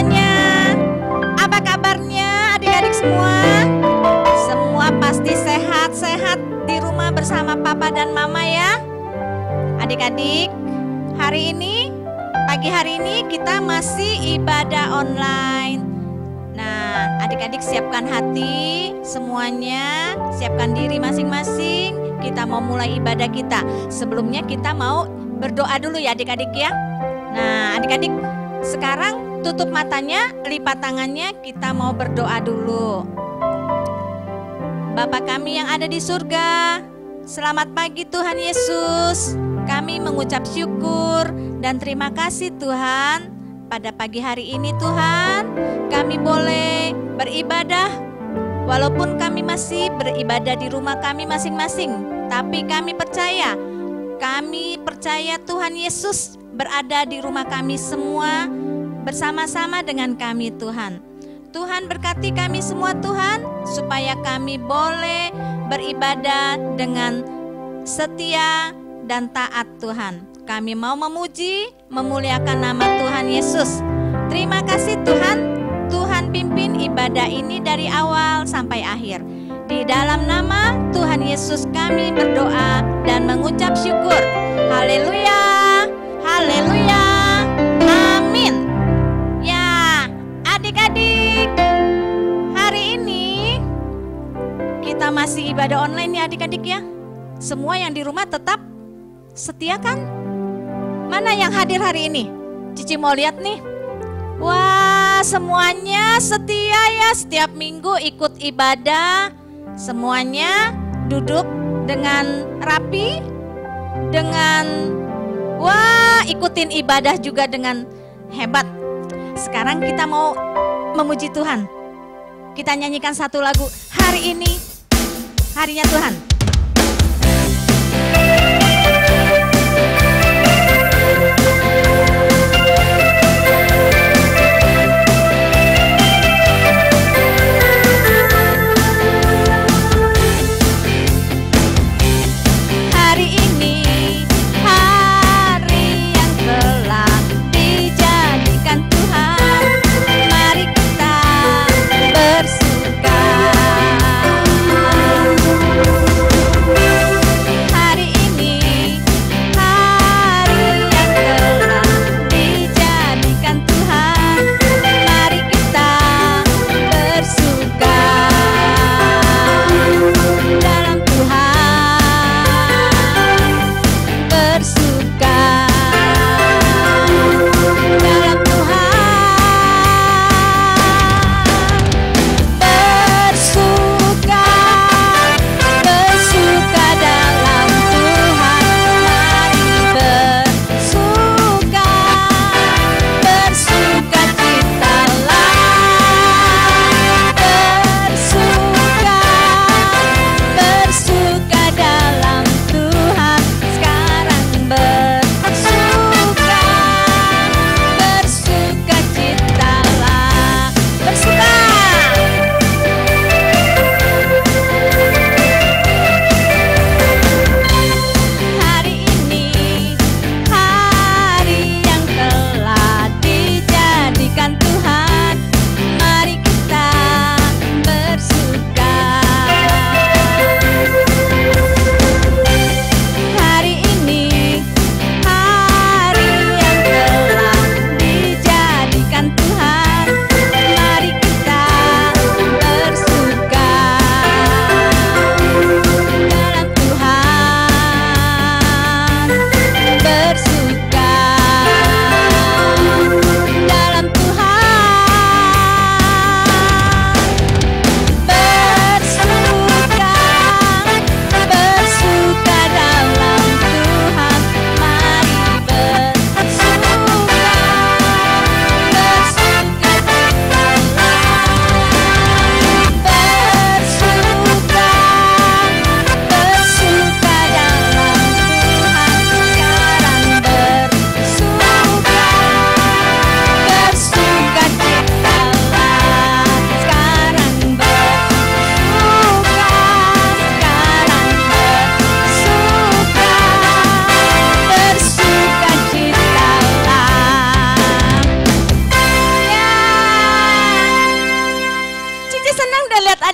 semuanya. Apa kabarnya adik-adik semua? Semua pasti sehat-sehat di rumah bersama papa dan mama ya. Adik-adik, pagi hari ini kita masih ibadah online. Nah, adik-adik siapkan hati semuanya, siapkan diri masing-masing. Kita mau mulai ibadah kita. Sebelumnya kita mau berdoa dulu ya adik-adik ya. Nah, adik-adik sekarang tutup matanya, lipat tangannya, kita mau berdoa dulu. Bapa kami yang ada di surga, selamat pagi Tuhan Yesus. Kami mengucap syukur dan terima kasih Tuhan. Pada pagi hari ini Tuhan, kami boleh beribadah. Walaupun kami masih beribadah di rumah kami masing-masing, tapi kami percaya Tuhan Yesus berada di rumah kami semua bersama-sama dengan kami Tuhan. Tuhan berkati kami semua Tuhan, supaya kami boleh beribadah dengan setia dan taat Tuhan. Kami mau memuji, memuliakan nama Tuhan Yesus. Terima kasih Tuhan, Tuhan pimpin ibadah ini dari awal sampai akhir. Di dalam nama Tuhan Yesus kami berdoa dan mengucap syukur. Haleluya, haleluya, amin. Ya, adik-adik, hari ini kita masih ibadah online ya adik-adik ya. Semua yang di rumah tetap setia kan? Mana yang hadir hari ini? Cici mau lihat nih. Wah, semuanya setia ya, setiap minggu ikut ibadah. Semuanya duduk dengan rapi, ikutin ibadah juga dengan hebat. Sekarang kita mau memuji Tuhan. Kita nyanyikan satu lagu, hari ini harinya Tuhan.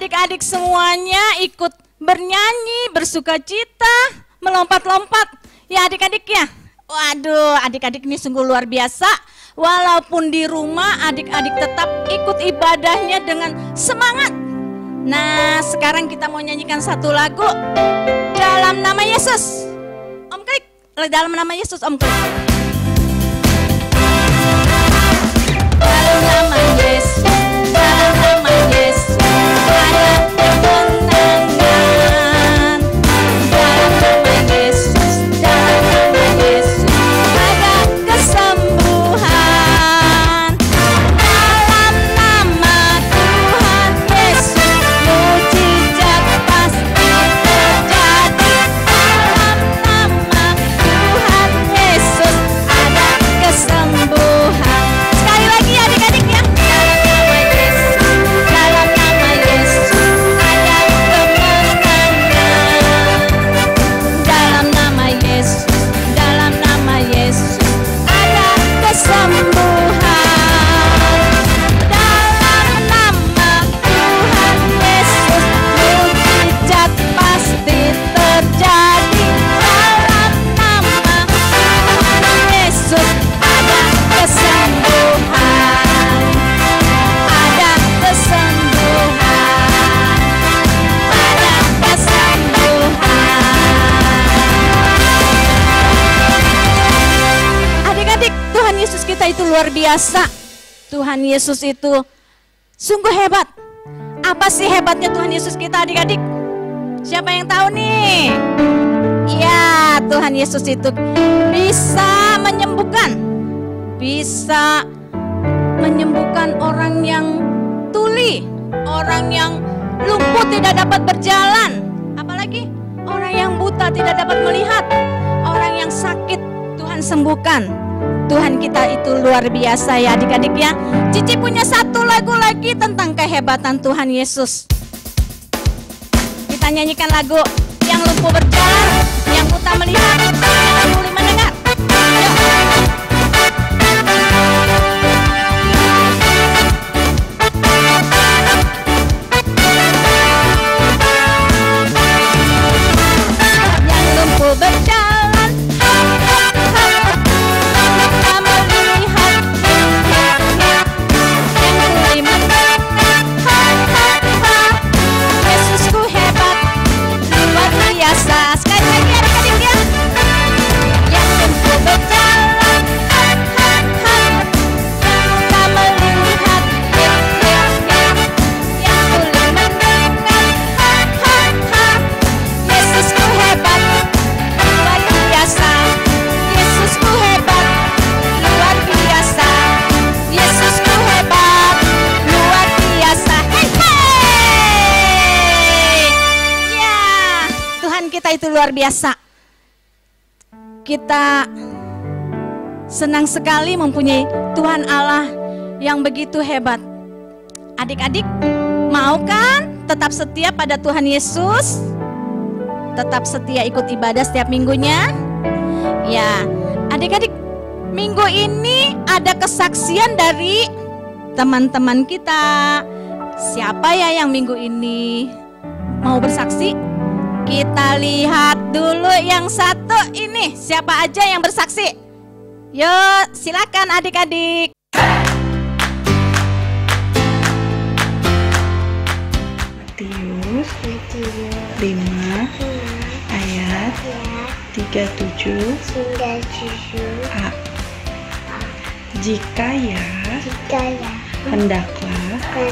adik-adik semuanya ikut bernyanyi, bersukacita, melompat-lompat. Ya adik-adik ya. Waduh, adik-adik ini sungguh luar biasa. Walaupun di rumah adik-adik tetap ikut ibadahnya dengan semangat. Nah, sekarang kita mau nyanyikan satu lagu. Dalam nama Yesus. Om klik. Dalam nama Yesus, Om klik. Dalam nama Yesus. Dalam nama Yesus. Ada kemenangan. Dalam nama Yesus. Dalam nama Yesus. Ada kesembuhan. Dalam nama Tuhan Yesus. Mujizat pasti terjadi. Dalam nama Tuhan Yesus. Ada kesembuhan. Sekali lagi adik-adik ya. Dalam nama Yesus. Dalam nama Yesus. Dalam nama Yesus. Ada kesembuhan. Dalam nama Tuhan Yesus. Mujizat pasti terjadi. Dalam nama Tuhan Yesus. Ada kesembuhan. Ada kesembuhan. Ada kesembuhan. Adik-adik, Tuhan Yesus kita itu luar biasa. Tuhan Yesus itu sungguh hebat. Apa sih hebatnya Tuhan Yesus kita adik-adik? Siapa yang tahu nih? Ya, Tuhan Yesus itu bisa menyembuhkan. Bisa menyembuhkan orang yang tuli, orang yang lumpuh tidak dapat berjalan, apalagi orang yang buta tidak dapat melihat, orang yang sakit Tuhan sembuhkan. Tuhan kita itu luar biasa ya adik-adik ya. Cici punya satu lagu lagi tentang kehebatan Tuhan Yesus. Kita nyanyikan lagu yang lumpuh berjalan, yang buta melihat, yang tuli mendengar. Yuk. Yang lumpuh berjalan, buta melihat, yang tuli mendengar, Yesusku hebat, luar biasa. Sekali lagi adik-adik ya. Yang lumpuh berjalan, buta melihat, yang tuli mendengar, Yesusku hebat, luar biasa. Yesusku hebat, luar biasa. Yesusku hebat, luar biasa. Hei, hei. Ya, Tuhan kita itu luar biasa. Kita senang sekali mempunyai Tuhan Allah yang begitu hebat. Adik-adik, mau kan tetap setia pada Tuhan Yesus? Tetap setia ikut ibadah setiap minggunya? Ya, adik-adik, minggu ini ada kesaksian dari teman-teman kita. Siapa ya yang minggu ini mau bersaksi? Kita lihat dulu yang satu ini. Siapa aja yang bersaksi? Yuk, silakan adik-adik. Matius 5 ayat 37a. Jika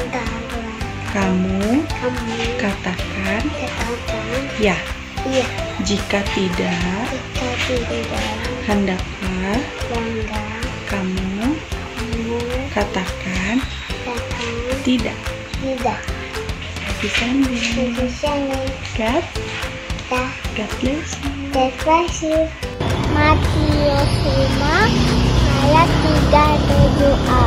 ya, hendaklah kamu katakan ya. Jika tidak, hendaklah kamu katakan tidak. Happy Sunday. God bless you. Matius 5 ayat 37a.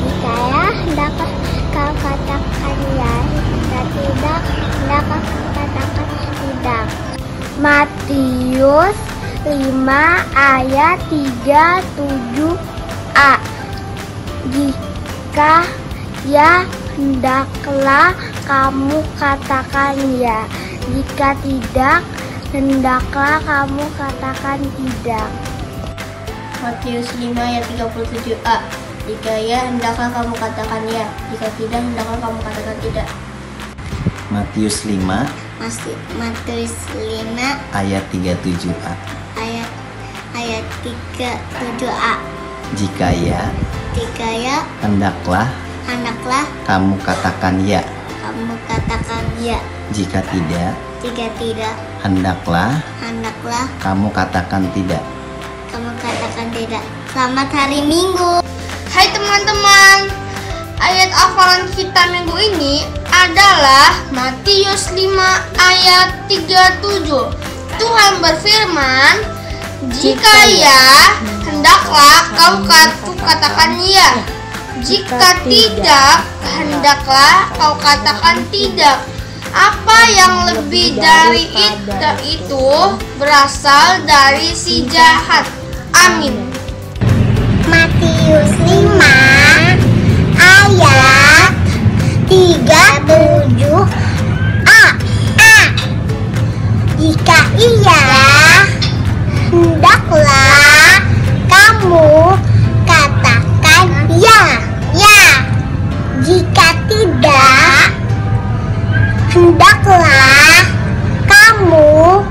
Jika ya, hendaklah kau katakan ya. Jika tidak, hendaklah katakan tidak. Matius 5 ayat 37a. Jika ya, hendaklah kamu katakan ya. Jika tidak, hendaklah kamu katakan tidak. Matius 5 ayat 37a. Jika ya, hendaklah kamu katakan ya. Jika tidak, hendaklah kamu katakan tidak. Matius 5 Matius 5 ayat 37a. ayat 37a. Jika ya, hendaklah kamu katakan ya. Kamu katakan ya. Jika tidak, hendaklah kamu katakan tidak. Kamu katakan tidak. Selamat hari Minggu. Hai teman-teman, ayat hafalan kita minggu ini adalah Matius 5 ayat 37. Tuhan berfirman, jika ya, hendaklah kau katakan ya. Jika tidak, hendaklah kau katakan tidak. Apa yang lebih dari itu berasal dari si jahat. Amin. Matius 5 ayat 37a. Jika iya, hendaklah kamu katakan ya. Jika tidak, hendaklah kamu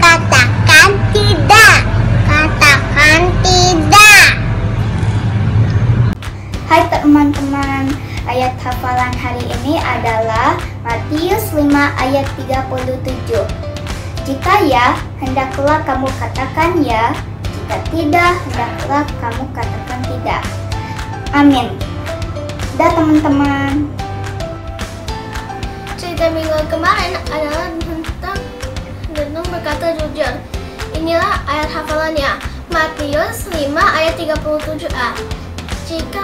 katakan tidak. Katakan tidak. Hai teman-teman, ayat hafalan hari ini adalah Matius 5 ayat 37. Jika ya, hendaklah kamu katakan ya. Jika tidak, hendaklah kamu katakan tidak. Amin. Dah teman-teman. Cerita minggu kemarin adalah tentang berkata jujur. Inilah ayat hafalannya, Matius 5 ayat 37a. Jika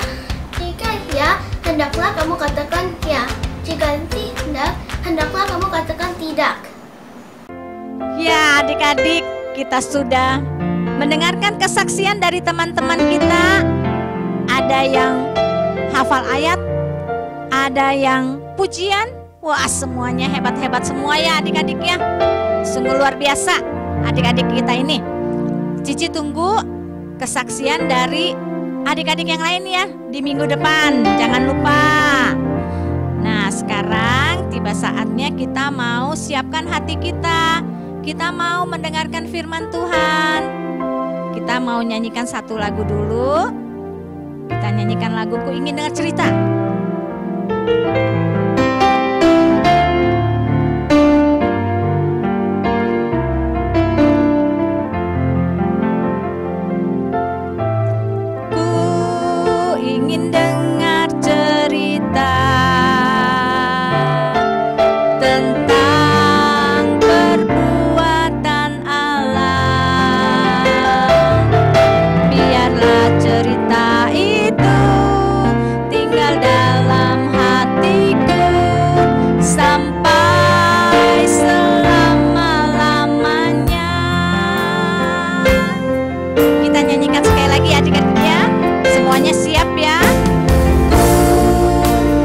ya, hendaklah kamu katakan ya. Jika tidak, hendaklah kamu katakan tidak. Ya adik-adik, kita sudah mendengarkan kesaksian dari teman-teman kita. Ada yang hafal ayat, ada yang pujian. Wah, semuanya hebat-hebat semua ya adik-adik ya. Sungguh luar biasa adik-adik kita ini. Cici tunggu kesaksian dari adik-adik yang lain ya di minggu depan. Jangan lupa. Nah, sekarang tiba saatnya kita mau siapkan hati kita. Kita mau mendengarkan firman Tuhan. Kita mau nyanyikan satu lagu dulu. Kita nyanyikan lagu Ku Ingin Dengar Cerita. Siap ya?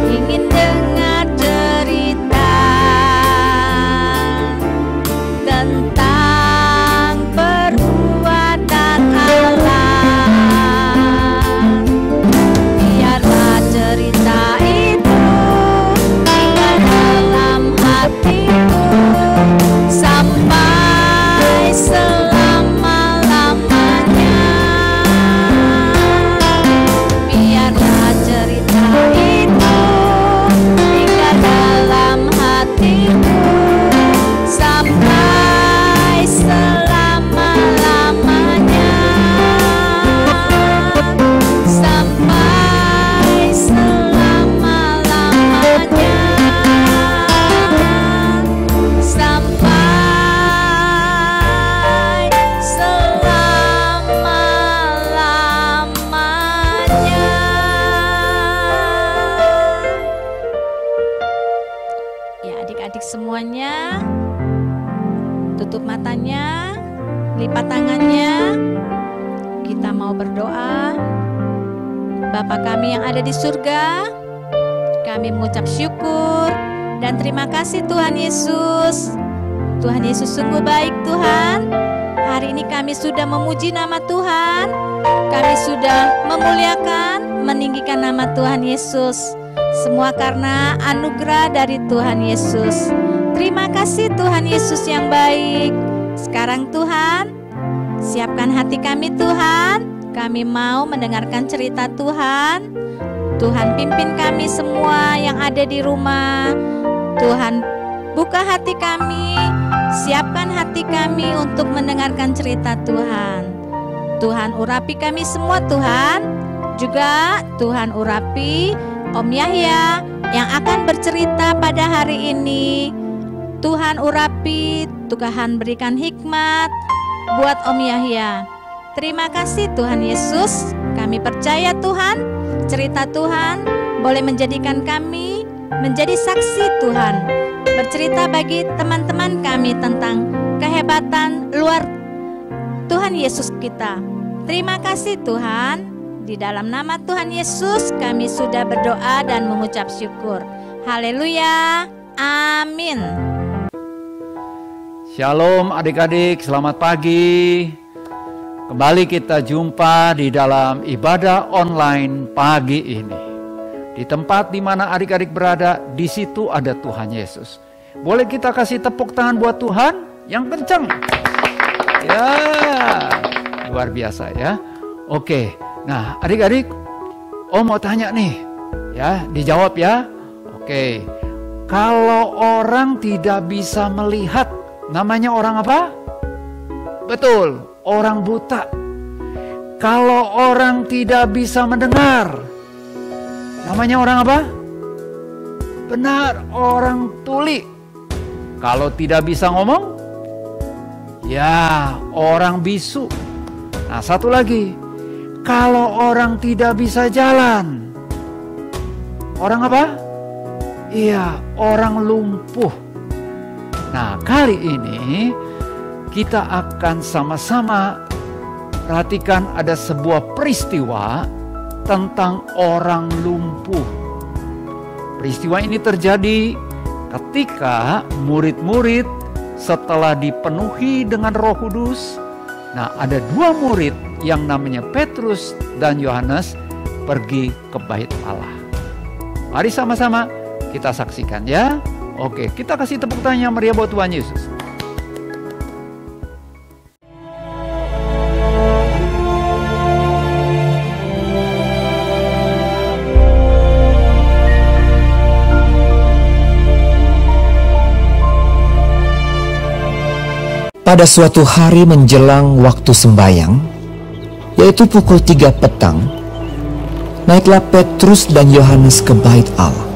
Ingin dengar cerita tentang perbuatan Allah. Biarlah cerita itu tinggal dalam hatiku sampai selama-lamanya. Semuanya tutup matanya, lipat tangannya. Kita mau berdoa. Bapa kami yang ada di surga, Kami mengucap syukur dan terima kasih Tuhan Yesus. Tuhan Yesus sungguh baik Tuhan. Hari ini kami sudah memuji nama Tuhan. Kami sudah memuliakan, meninggikan nama Tuhan Yesus. Semua karena anugerah dari Tuhan Yesus. Terima kasih Tuhan Yesus yang baik. Sekarang Tuhan, siapkan hati kami Tuhan. Kami mau mendengarkan cerita Tuhan. Tuhan pimpin kami semua yang ada di rumah. Tuhan buka hati kami, siapkan hati kami untuk mendengarkan cerita Tuhan. Tuhan urapi kami semua Tuhan. Juga Tuhan urapi Om Yahya yang akan bercerita pada hari ini. Tuhan urapi, Tuhan berikan hikmat buat Om Yahya. Terima kasih Tuhan Yesus. Kami percaya Tuhan, cerita Tuhan boleh menjadikan kami menjadi saksi Tuhan. Bercerita bagi teman-teman kami tentang kehebatan luar Tuhan Yesus kita. Terima kasih Tuhan. Di dalam nama Tuhan Yesus kami sudah berdoa dan mengucap syukur. Haleluya. Amin. Shalom adik-adik, selamat pagi. Kembali kita jumpa di dalam ibadah online pagi ini. Di tempat di mana adik-adik berada, di situ ada Tuhan Yesus. Boleh kita kasih tepuk tangan buat Tuhan yang kencang. Ya, luar biasa ya. Oke, nah adik-adik, Om mau tanya nih, ya dijawab ya. Oke, kalau orang tidak bisa melihat, namanya orang apa? Betul, orang buta. Kalau orang tidak bisa mendengar, namanya orang apa? Benar, orang tuli. Kalau tidak bisa ngomong, ya orang bisu. Nah satu lagi, kalau orang tidak bisa jalan, orang apa? Iya, orang lumpuh. Nah kali ini kita akan sama-sama perhatikan ada sebuah peristiwa tentang orang lumpuh. Peristiwa ini terjadi ketika murid-murid setelah dipenuhi dengan Roh Kudus. Nah, ada dua murid yang namanya Petrus dan Yohanes pergi ke bait Allah. Mari sama-sama kita saksikan ya. Oke, kita kasih tepuk tangan yang meriah buat Tuhan Yesus. Pada suatu hari menjelang waktu sembahyang, yaitu pukul 3 petang, naiklah Petrus dan Yohanes ke bait Allah.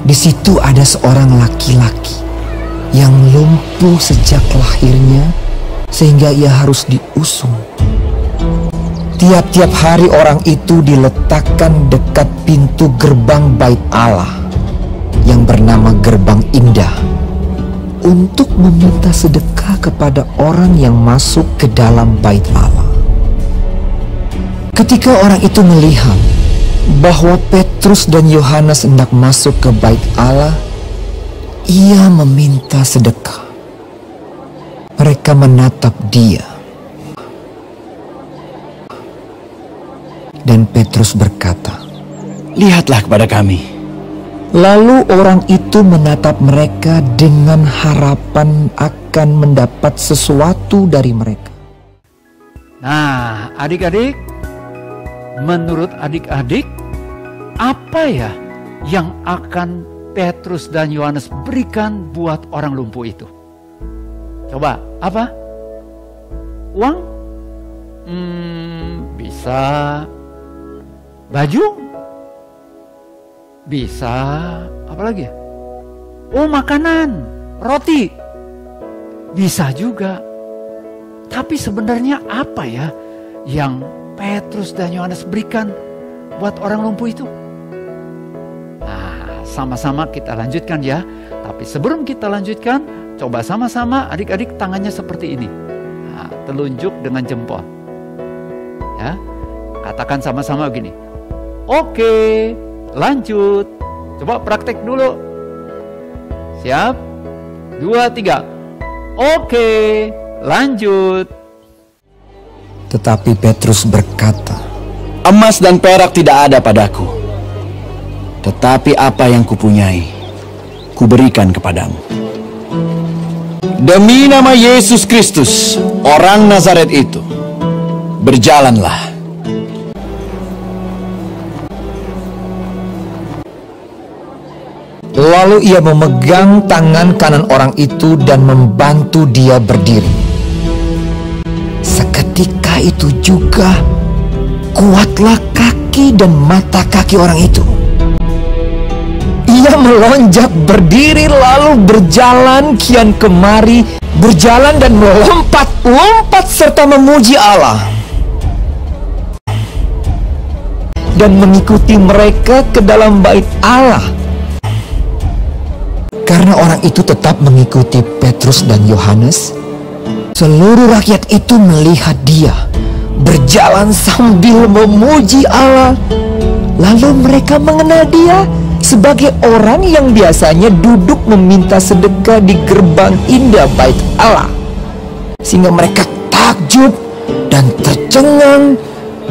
Di situ ada seorang laki-laki yang lumpuh sejak lahirnya sehingga ia harus diusung. Tiap-tiap hari orang itu diletakkan dekat pintu gerbang bait Allah yang bernama Gerbang Indah, untuk meminta sedekah kepada orang yang masuk ke dalam bait Allah. Ketika orang itu melihat bahwa Petrus dan Yohanes hendak masuk ke bait Allah, ia meminta sedekah. Mereka menatap dia. Dan Petrus berkata, "Lihatlah kepada kami." Lalu orang itu menatap mereka dengan harapan akan mendapat sesuatu dari mereka. Nah, adik-adik, menurut adik-adik, apa ya yang akan Petrus dan Yohanes berikan buat orang lumpuh itu? Coba, apa? Uang? Bisa. Baju? Bisa. Apa lagi ya? Oh, makanan, roti. Bisa juga. Tapi sebenarnya apa ya yang Petrus dan Yohanes berikan buat orang lumpuh itu? Nah, sama-sama kita lanjutkan ya. Tapi sebelum kita lanjutkan, coba sama-sama adik-adik tangannya seperti ini. Nah, telunjuk dengan jempol. Ya, katakan sama-sama begini. Oke, lanjut. Coba praktek dulu. Siap? 2, 3. Oke, lanjut. Tetapi Petrus berkata, emas dan perak tidak ada padaku, tetapi apa yang kupunyai, kuberikan kepadamu. Demi nama Yesus Kristus, orang Nazaret itu, berjalanlah. Lalu ia memegang tangan kanan orang itu dan membantu dia berdiri. Seketika itu juga kuatlah kaki dan mata kaki orang itu. Ia melonjak berdiri lalu berjalan kian kemari, berjalan dan melompat-lompat serta memuji Allah. Dan mengikuti mereka ke dalam bait Allah. Karena orang itu tetap mengikuti Petrus dan Yohanes, seluruh rakyat itu melihat dia berjalan sambil memuji Allah. Lalu mereka mengenal dia sebagai orang yang biasanya duduk meminta sedekah di gerbang indah bait Allah. Sehingga mereka takjub dan tercengang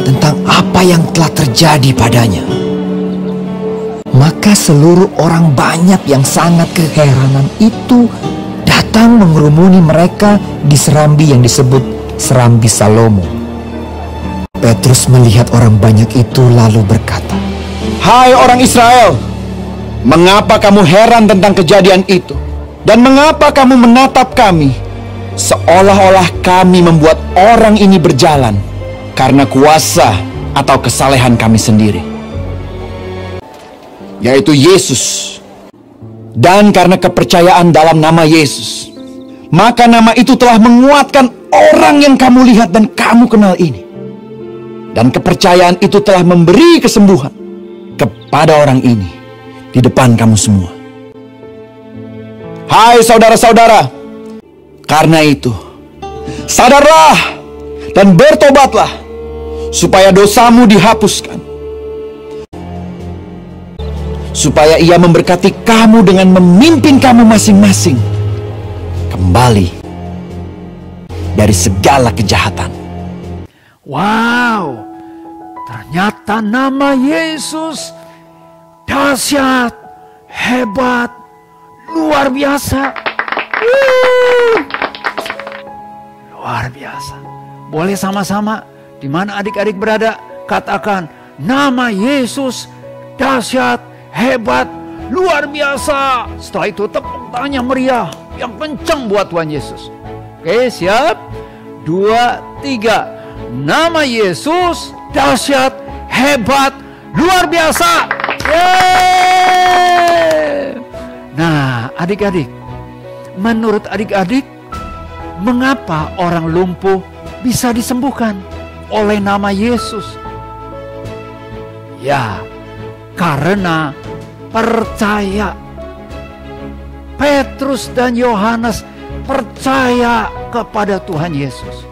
tentang apa yang telah terjadi padanya. Maka seluruh orang banyak yang sangat keheranan itu datang mengerumuni mereka di serambi yang disebut Serambi Salomo. Petrus melihat orang banyak itu lalu berkata, Hai orang Israel, mengapa kamu heran tentang kejadian itu? Dan mengapa kamu menatap kami seolah-olah kami membuat orang ini berjalan karena kuasa atau kesalehan kami sendiri, yaitu Yesus, dan karena kepercayaan dalam nama Yesus, maka nama itu telah menguatkan orang yang kamu lihat dan kamu kenal ini. Dan kepercayaan itu telah memberi kesembuhan kepada orang ini di depan kamu semua. Hai saudara-saudara, karena itu sadarlah dan bertobatlah supaya dosamu dihapuskan, supaya Ia memberkati kamu dengan memimpin kamu masing-masing kembali dari segala kejahatan. Wow, ternyata nama Yesus dahsyat, hebat, luar biasa. Luar biasa. Boleh sama-sama, di mana adik-adik berada, katakan nama Yesus dahsyat, hebat, luar biasa. Setelah itu tepuk tangannya meriah yang kencang buat Tuhan Yesus. Oke, siap? 2, 3. Nama Yesus dahsyat, hebat, luar biasa. Yeay! Nah, adik-adik, menurut adik-adik, mengapa orang lumpuh bisa disembuhkan oleh nama Yesus? Ya, karena percaya. Petrus dan Yohanes percaya kepada Tuhan Yesus.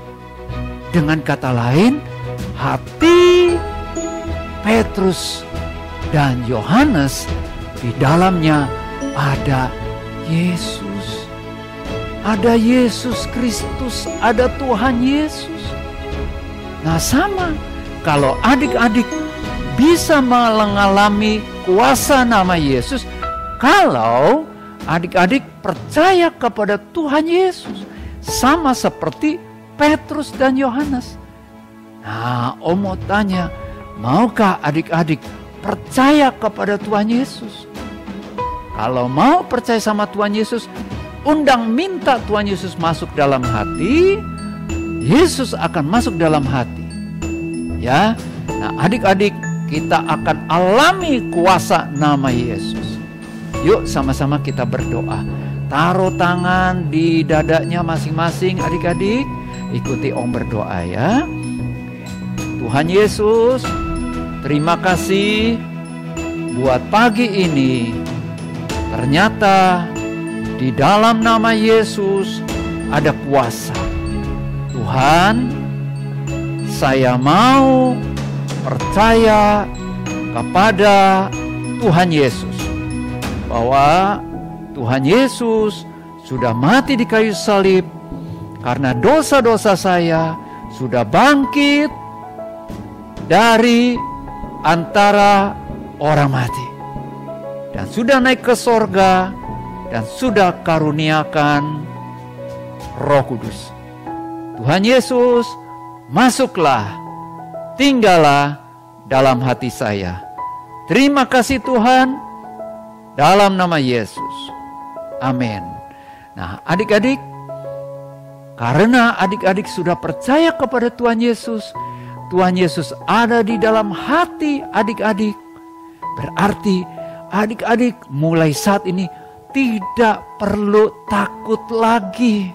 Dengan kata lain, hati Petrus dan Yohanes di dalamnya ada Yesus. Ada Yesus Kristus, ada Tuhan Yesus. Nah, sama kalau adik-adik bisa mengalami kuasa nama Yesus kalau adik-adik percaya kepada Tuhan Yesus, sama seperti Petrus dan Yohanes. Nah, Om mau tanya, maukah adik-adik percaya kepada Tuhan Yesus? Kalau mau percaya sama Tuhan Yesus, undang minta Tuhan Yesus masuk dalam hati, Yesus akan masuk dalam hati. Ya, nah adik-adik, kita akan alami kuasa nama Yesus. Yuk sama-sama kita berdoa. Taruh tangan di dadanya masing-masing adik-adik. Ikuti Om berdoa ya. Tuhan Yesus, terima kasih buat pagi ini. Ternyata di dalam nama Yesus ada kuasa. Tuhan, saya mau percaya kepada Tuhan Yesus, bahwa Tuhan Yesus sudah mati di kayu salib karena dosa-dosa saya, sudah bangkit dari antara orang mati, dan sudah naik ke sorga, dan sudah karuniakan Roh Kudus. Tuhan Yesus, masuklah, tinggallah dalam hati saya. Terima kasih Tuhan, dalam nama Yesus. Amin. Nah, adik-adik, karena adik-adik sudah percaya kepada Tuhan Yesus ada di dalam hati adik-adik. Berarti adik-adik mulai saat ini tidak perlu takut lagi.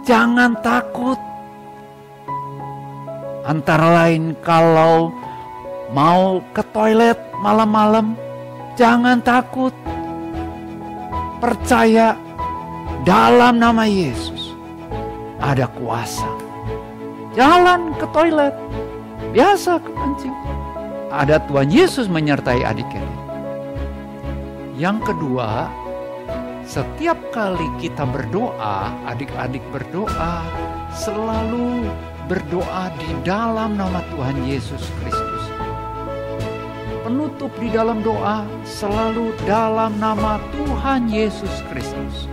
Jangan takut. Antara lain kalau mau ke toilet malam-malam, jangan takut. Percaya dalam nama Yesus ada kuasa. Jalan ke toilet, biasa ke kencing, ada Tuhan Yesus menyertai adik-adik. Yang kedua, setiap kali kita berdoa, adik-adik berdoa, selalu berdoa di dalam nama Tuhan Yesus Kristus. Penutup di dalam doa selalu dalam nama Tuhan Yesus Kristus.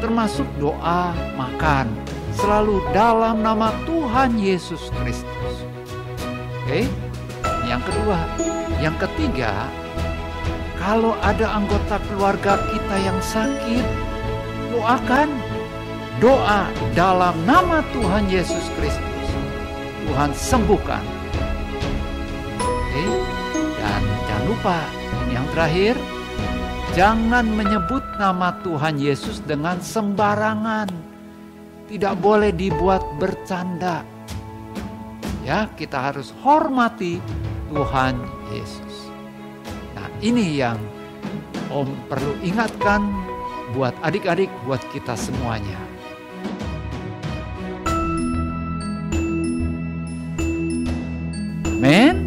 Termasuk doa makan, selalu dalam nama Tuhan Yesus Kristus. Oke, yang kedua. Yang ketiga, kalau ada anggota keluarga kita yang sakit, doakan. Doa dalam nama Tuhan Yesus Kristus. Tuhan sembuhkan. Oke, dan jangan lupa yang terakhir, jangan menyebut nama Tuhan Yesus dengan sembarangan. Tidak boleh dibuat bercanda. Ya, kita harus hormati Tuhan Yesus. Nah, ini yang Om perlu ingatkan buat adik-adik, buat kita semuanya. Amin.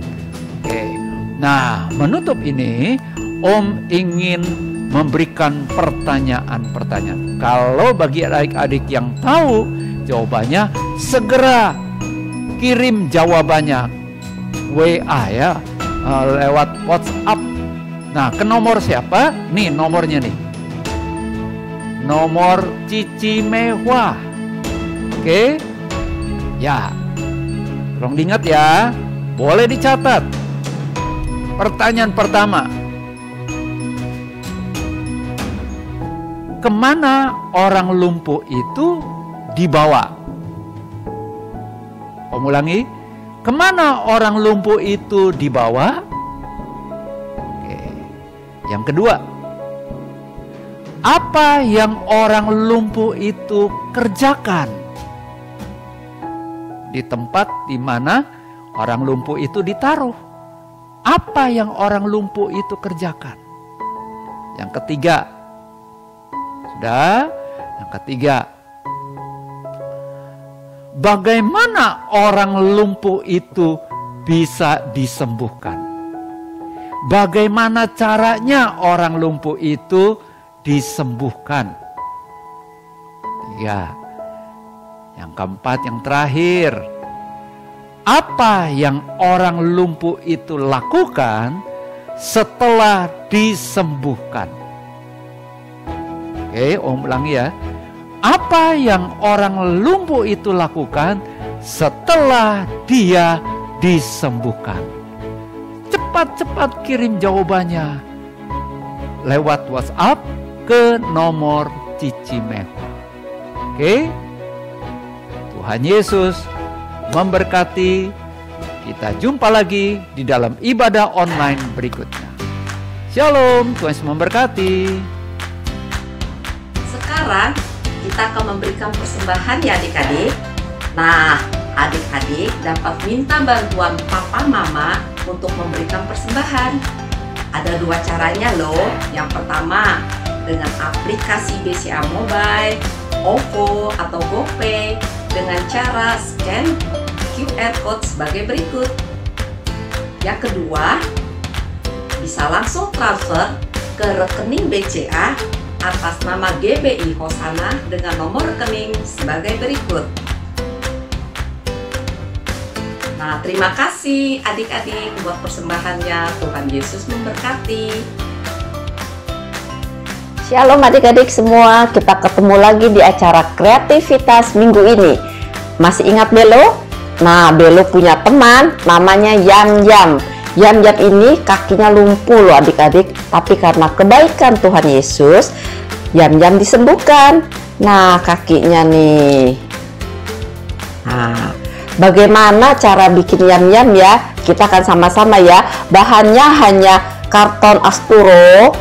Oke. Nah, menutup ini Om ingin memberikan pertanyaan-pertanyaan. Kalau bagi adik-adik yang tahu jawabannya, segera kirim jawabannya WA ya, lewat WhatsApp. Nah, ke nomor siapa? Nih nomornya nih. Nomor Cici Mewah. Oke. Ya. Tolong diingat ya. Boleh dicatat. Pertanyaan pertama. Kemana orang lumpuh itu dibawa? Om ulangi. Kemana orang lumpuh itu dibawa? Oke. Yang kedua. Apa yang orang lumpuh itu kerjakan? Di tempat di mana orang lumpuh itu ditaruh. Apa yang orang lumpuh itu kerjakan? Yang ketiga. Sudah? Yang ketiga. Bagaimana orang lumpuh itu bisa disembuhkan? Bagaimana caranya orang lumpuh itu disembuhkan? Tiga. Yang keempat, yang terakhir. Apa yang orang lumpuh itu lakukan setelah disembuhkan? Oke, Om ulangi ya. Apa yang orang lumpuh itu lakukan setelah dia disembuhkan? Cepat-cepat kirim jawabannya lewat WhatsApp ke nomor Cici Mewah. Oke? Tuhan Yesus memberkati. Kita jumpa lagi di dalam ibadah online berikutnya. Shalom, Tuhan Yesus memberkati. Sekarang kita akan memberikan persembahan ya adik-adik. Nah, adik-adik dapat minta bantuan papa mama untuk memberikan persembahan. Ada dua caranya loh. Yang pertama dengan aplikasi BCA Mobile, OVO atau GoPay dengan cara scan QR code sebagai berikut. Yang kedua, bisa langsung transfer ke rekening BCA atas nama GBI Hosana dengan nomor rekening sebagai berikut. Nah, terima kasih adik-adik buat persembahannya. Tuhan Yesus memberkati. Shalom adik-adik semua, kita ketemu lagi di acara kreativitas minggu ini. Masih ingat Belo? Nah, Belo punya teman namanya Yam Yam. Yam Yam ini kakinya lumpuh loh adik-adik, tapi karena kebaikan Tuhan Yesus, Yam Yam disembuhkan. Nah, kakinya nih. Nah, bagaimana cara bikin Yam Yam ya? Kita akan sama-sama ya. Bahannya hanya karton Asturo,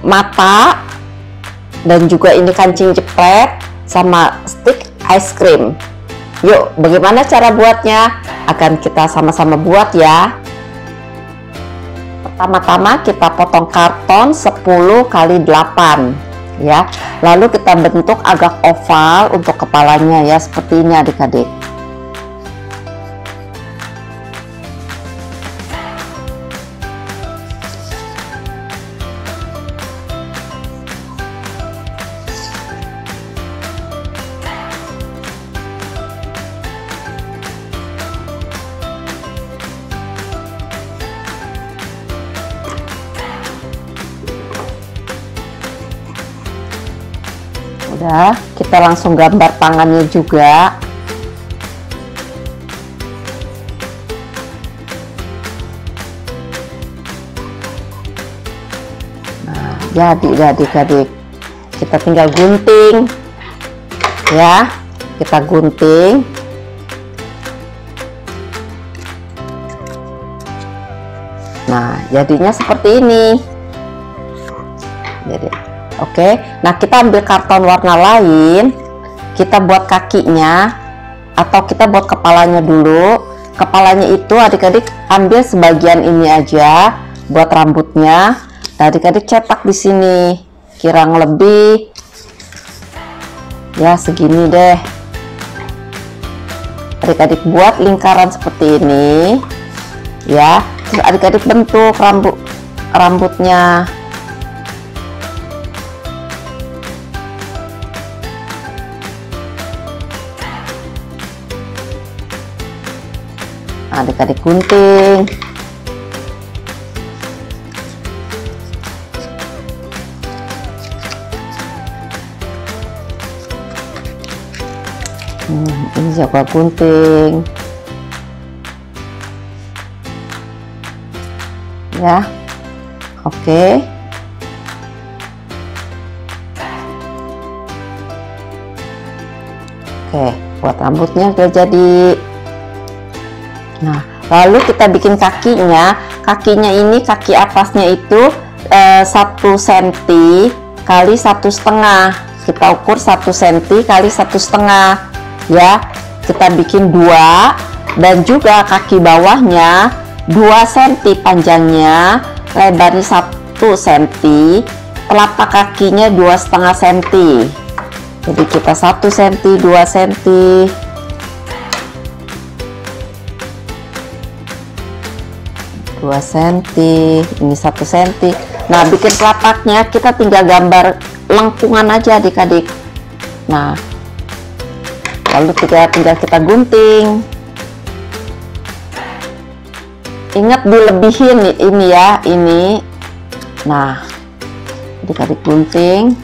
mata, dan juga ini kancing jepret sama stick ice cream. Yuk, bagaimana cara buatnya? Akan kita sama-sama buat ya. Pertama-tama kita potong karton 10 x 8 ya. Lalu kita bentuk agak oval untuk kepalanya ya, seperti ini adik-adik. Udah, kita langsung gambar tangannya juga. Nah, jadi adik-adik, kita tinggal gunting ya, kita gunting. Nah, jadinya seperti ini. Jadi oke, nah kita ambil karton warna lain, kita buat kakinya atau kita buat kepalanya dulu. Kepalanya itu adik-adik ambil sebagian ini aja buat rambutnya. Nah, adik-adik cetak di sini kurang lebih ya segini deh. Adik-adik buat lingkaran seperti ini ya. Terus adik-adik bentuk rambutnya. Adik-adik gunting. Ini juga gunting. Ya. Oke. Oke, buat rambutnya udah jadi. Nah, lalu kita bikin kakinya. Kakinya ini, kaki atasnya itu 1 cm kali 1,5. Kita ukur 1 cm kali 1,5 ya. Kita bikin 2, dan juga kaki bawahnya 2 cm panjangnya, lebarnya 1 cm, telapak kakinya 2,5 cm. Jadi kita 1 cm, 2 cm. Ini 1 cm. Nah, bikin telapaknya kita tinggal gambar lengkungan aja adik-adik. Nah, lalu tinggal kita gunting. Ingat dilebihin ini ya, ini. Nah, adik-adik gunting.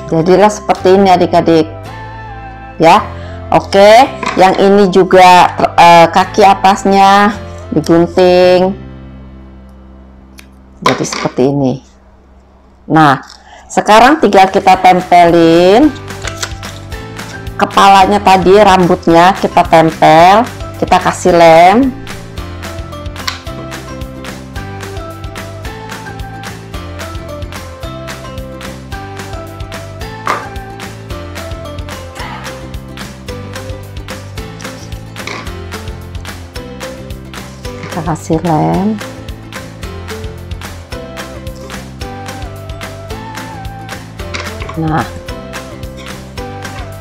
Jadilah seperti ini adik-adik ya. Oke, yang ini juga kaki atasnya digunting jadi seperti ini. Nah, sekarang tinggal kita tempelin kepalanya tadi, rambutnya kita tempel, kita kasih lem. Kita kasih lem. Nah,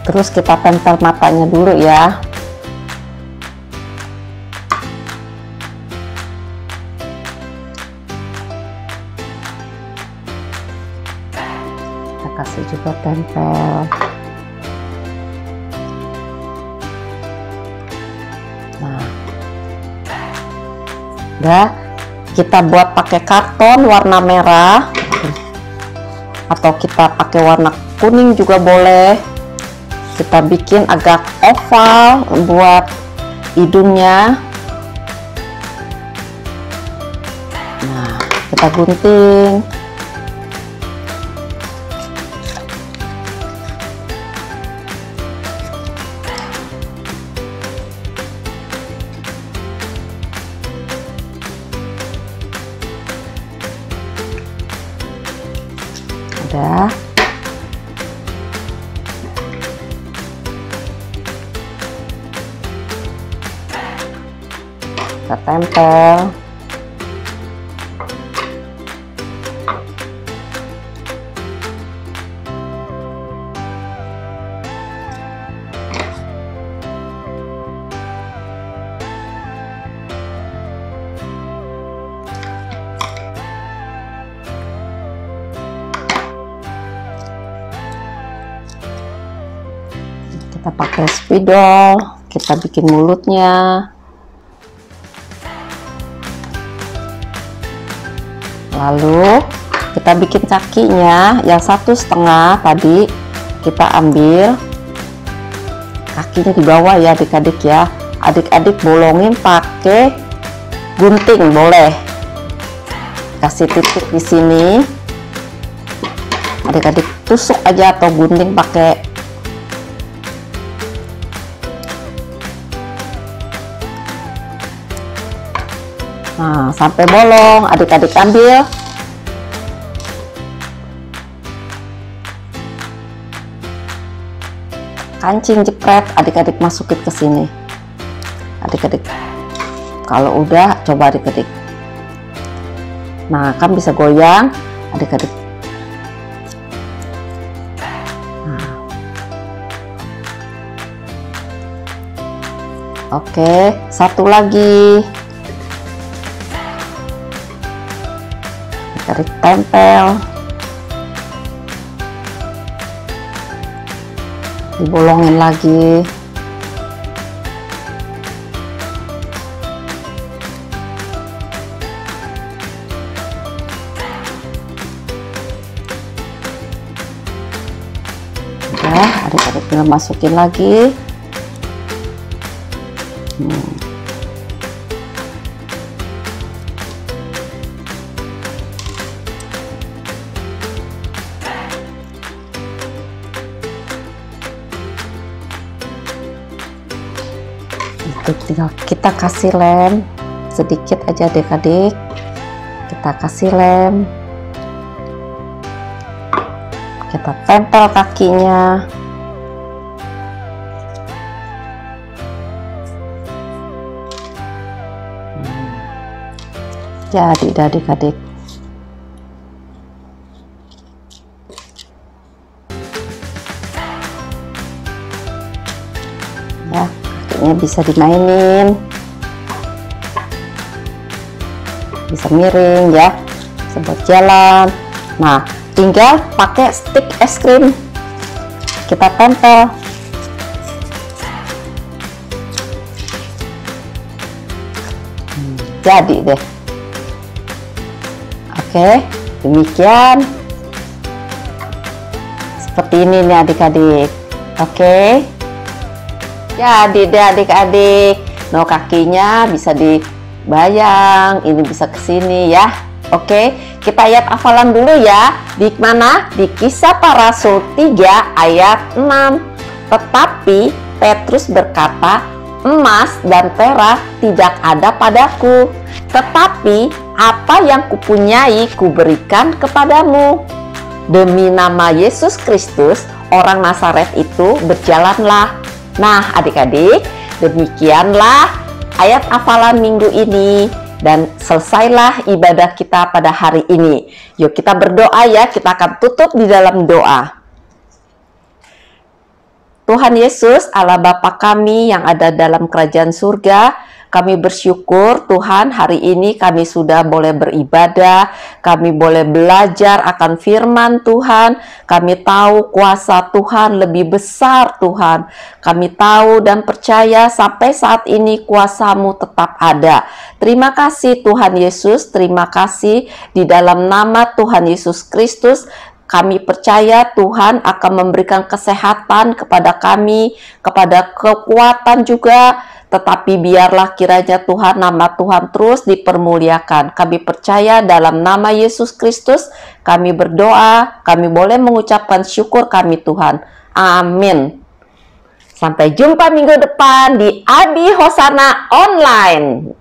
terus kita tempel matanya dulu ya. Kita kasih juga tempel. Nah, udah, kita buat pakai karton warna merah atau kita pakai warna kuning juga boleh. Kita bikin agak oval buat hidungnya. Nah, kita gunting. Udah. Kita tempel. Kita pakai spidol, kita bikin mulutnya. Lalu kita bikin kakinya yang 1,5 tadi, kita ambil kakinya di bawah ya adik-adik ya. Adik-adik bolongin pakai gunting boleh. Kasih titik di sini. Adik-adik tusuk aja atau gunting pakai. Nah, sampai bolong, adik-adik ambil. Kancing jepret, adik-adik masukin ke sini. Adik-adik, kalau udah, coba adik-adik. Nah, kan bisa goyang, adik-adik. Nah. Oke, satu lagi. Tarik tempel, dibolongin lagi. Udah, adik-adik tinggal masukin lagi. Tinggal kita kasih lem sedikit aja adik-adik, kita kasih lem, kita tempel kakinya. Jadi adik-adik, ya kakinya bisa dimainin, bisa miring ya, bisa buat jalan. Nah, tinggal pakai stick es krim, kita tempel. Jadi deh. Oke, demikian. Seperti ini nih adik-adik. Oke. Jadi deh adik-adik. No, kakinya bisa dibayang, ini bisa ke sini ya. Oke, kita ayat hafalan dulu ya. Di mana? Di Kisah Para Rasul 3 ayat 6. Tetapi Petrus berkata, emas dan perak tidak ada padaku, tetapi apa yang kupunyai kuberikan kepadamu. Demi nama Yesus Kristus, orang Nazaret itu, berjalanlah. Nah adik-adik, demikianlah ayat hafalan minggu ini. Dan selesailah ibadah kita pada hari ini. Yuk kita berdoa ya, kita akan tutup di dalam doa. Tuhan Yesus, Allah Bapa kami yang ada dalam kerajaan surga, kami bersyukur Tuhan hari ini kami sudah boleh beribadah, kami boleh belajar akan firman Tuhan, kami tahu kuasa Tuhan lebih besar Tuhan, kami tahu dan percaya sampai saat ini kuasa-Mu tetap ada. Terima kasih Tuhan Yesus, terima kasih di dalam nama Tuhan Yesus Kristus. Kami percaya Tuhan akan memberikan kesehatan kepada kami, kepada kekuatan juga, tetapi biarlah kiranya Tuhan, nama Tuhan terus dipermuliakan. Kami percaya dalam nama Yesus Kristus, kami berdoa, kami boleh mengucapkan syukur kami Tuhan. Amin. Sampai jumpa minggu depan di Adi Hosana Online.